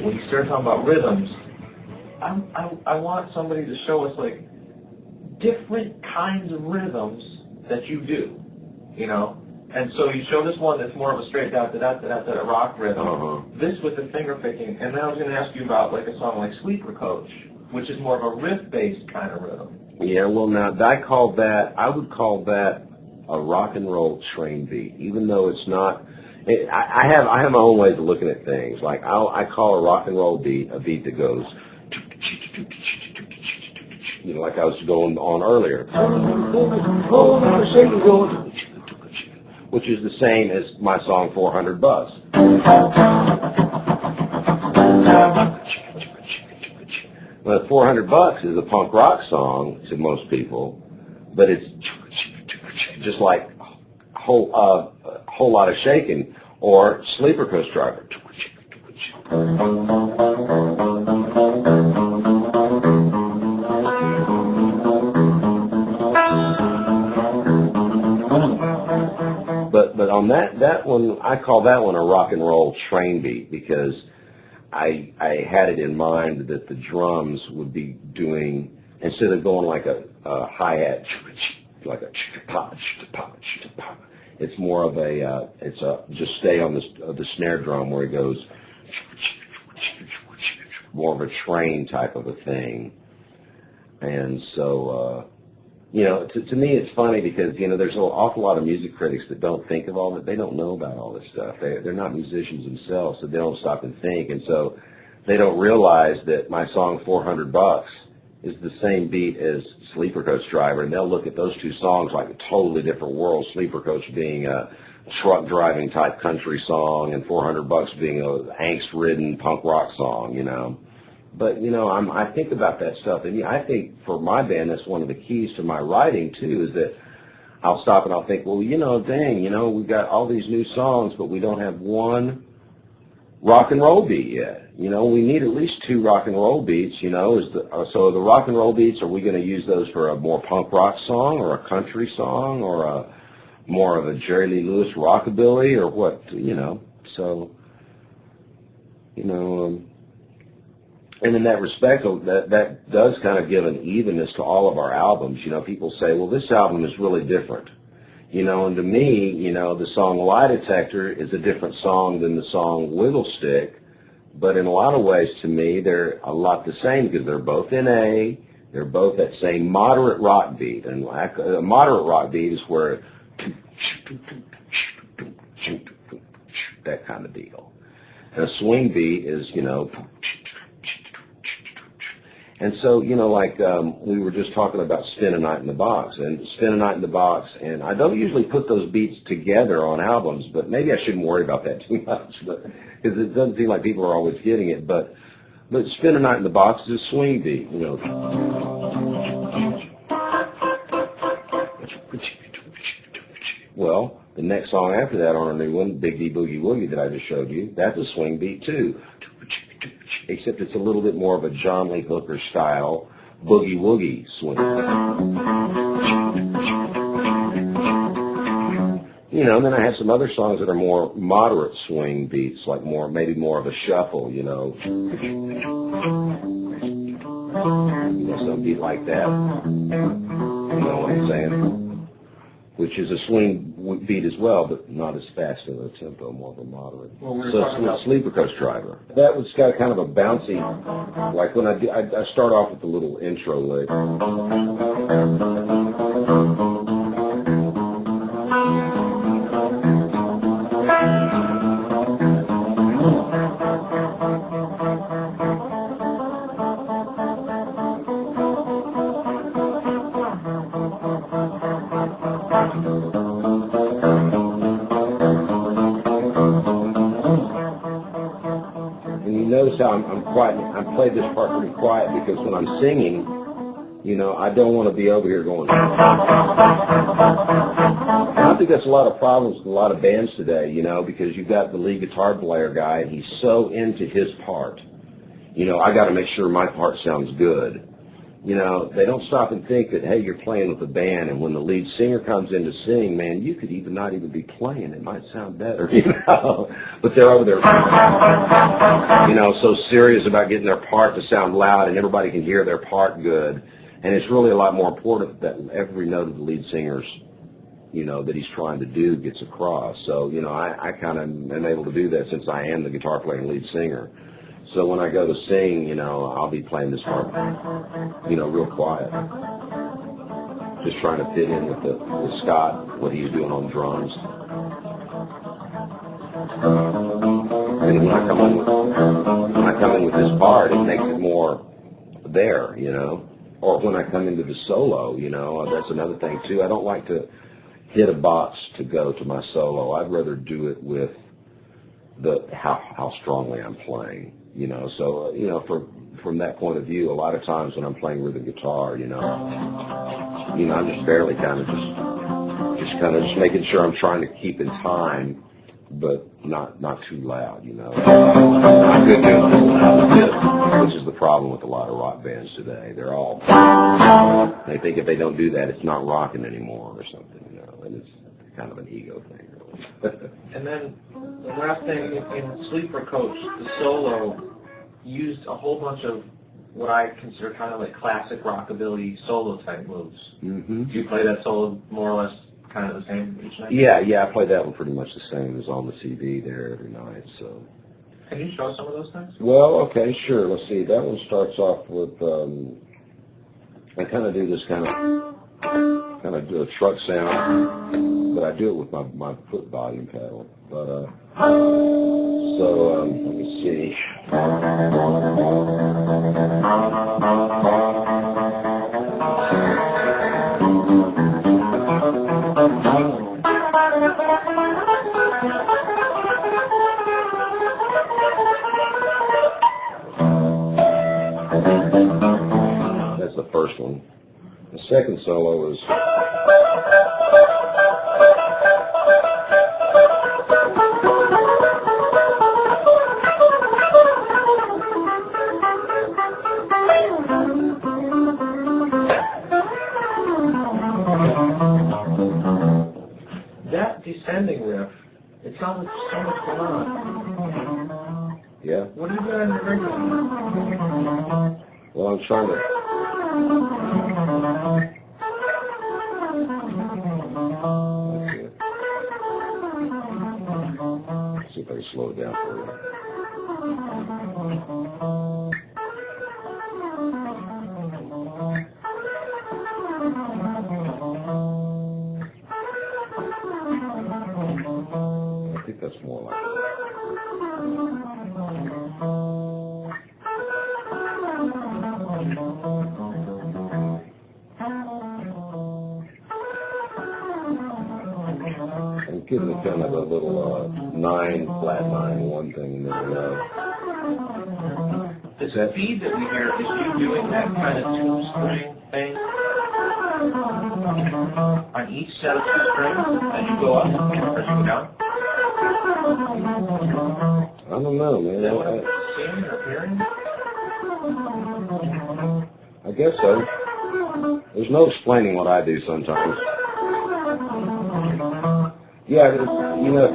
When you start talking about rhythms, I want somebody to show us like different kinds of rhythms that you do, you know. And so you showed us one that's more of a straight da-da-da-da-da rock rhythm. This with the finger picking. And then I was going to ask you about like a song like Sleeper Coach, which is more of a riff-based kind of rhythm. Yeah, well now I would call that a rock and roll train beat, even though it's not. I have my own ways of looking at things. Like I call a rock and roll beat a beat that goes, you know, like I was going on earlier, which is the same as my song $400. Well, $400 is a punk rock song to most people, but it's just like a whole lot of shaking, or Sleeper Coach Driver. But on that one, I call that one a rock and roll train beat because I had it in mind that the drums would be doing, instead of going like a hi-hat, like a it's more of just stay on the snare drum where it goes, more of a train type of a thing. And so, you know, to me it's funny because, you know, there's an awful lot of music critics that don't think of all that. They don't know about all this stuff. They're not musicians themselves, so they don't stop and think. And so they don't realize that my song $400 is the same beat as Sleeper Coach Driver, and they'll look at those two songs like a totally different world, Sleeper Coach being a truck driving type country song and $400 being an angst-ridden punk rock song, you know. But, you know, I think about that stuff, and I think for my band that's one of the keys to my writing, too, is that I'll stop and I'll think, well, you know, dang, you know, we've got all these new songs, but we don't have one rock and roll beat yet. You know, we need at least 2 rock and roll beats, you know. So the rock and roll beats, are we going to use those for a more punk rock song or a country song or a more of a Jerry Lee Lewis rockabilly or what, you know. So, you know, and in that respect, that does kind of give an evenness to all of our albums. You know, people say, well, this album is really different. You know, and to me, you know, the song Lie Detector is a different song than the song Wiggle Stick, but in a lot of ways, to me, they're a lot the same because they're both in A, they're both that same moderate rock beat, and a moderate rock beat is where that kind of deal. And a swing beat is, you know, and so, you know, like we were just talking about Spend a Night in the Box, and Spend a Night in the Box, and I don't usually put those beats together on albums, but maybe I shouldn't worry about that too much, because it doesn't seem like people are always getting it, but Spend a Night in the Box is a swing beat, you know. Well, the next song after that on our new one, Big D Boogie Woogie that I just showed you, that's a swing beat too. Except it's a little bit more of a John Lee Hooker style boogie woogie swing. You know, and then I have some other songs that are more moderate swing beats, like maybe more of a shuffle, you know. You know, some beat like that. You know what I'm saying? Which is a swing beat as well, but not as fast in the tempo, more of a moderate. Well, so it's Sleeper Coach Driver. That was got kind of a bouncy, like when I start off with the little intro lick. Notice how I'm quiet. I played this part pretty quiet because when I'm singing, you know, I don't want to be over here going. And I think that's a lot of problems with a lot of bands today, you know, because you've got the lead guitar player guy, and he's so into his part. You know, I got to make sure my part sounds good. they don't stop and think that, hey, you're playing with a band, and when the lead singer comes in to sing, man, you could even not even be playing. It might sound better, but they're over there, so serious about getting their part to sound loud and everybody can hear their part good. And it's really a lot more important that every note of the lead singer's, that he's trying to do gets across. So, I kind of am able to do that since I am the guitar playing lead singer. So when I go to sing, I'll be playing this part, real quiet. Just trying to fit in with Scott, what he's doing on drums. And when I come in with this part, it makes it more there, Or when I come into the solo, that's another thing too. I don't like to hit a box to go to my solo. I'd rather do it with how strongly I'm playing. So, from that point of view, a lot of times when I'm playing rhythm guitar, I'm just barely kind of just making sure I'm trying to keep in time, but not too loud, I could do it loud, which is the problem with a lot of rock bands today. They think if they don't do that, it's not rocking anymore or something, and it's kind of an ego thing, really. And then the last thing, in Sleeper Coach, the solo used a whole bunch of what I consider kind of like classic rockabilly solo type moves. Mm-hmm. Do you play that solo more or less kind of the same each night? Yeah, I play that one pretty much the same as on the CD there every night. So. Can you show some of those things? Well, okay, sure. Let's see. That one starts off with I kind of do this kind of do a truck sound, but I do it with my foot volume pedal. But so let me see. That's the first one. The second solo is. That descending riff, it sounds like so much going on. Yeah. What are you doing in the regular? Well, I'm trying to. Let's see if I can slow it down for you. I think that's more like it. I'm giving it kind of a little flat 9-1 thing in there. The speed that we hear is you doing that kind of two-string thing on each set of two strings as you go up or as you go down? I don't know, man. Is that what I'm seeing or hearing? I guess so. There's no explaining what I do sometimes. Yeah, if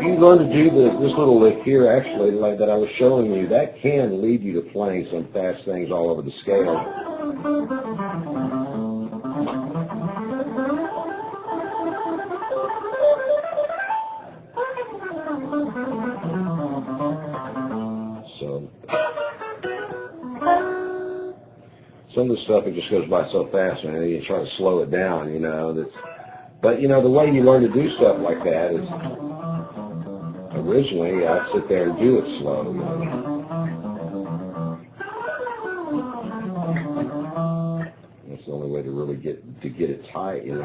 you learn to do this little lick here, actually, like that I was showing you, that can lead you to playing some fast things all over the scale. So, some of the stuff, it just goes by so fast, man. You try to slow it down, But, the way you learn to do stuff like that is, originally, I'd sit there and do it slow. That's the only way to really get it tight, is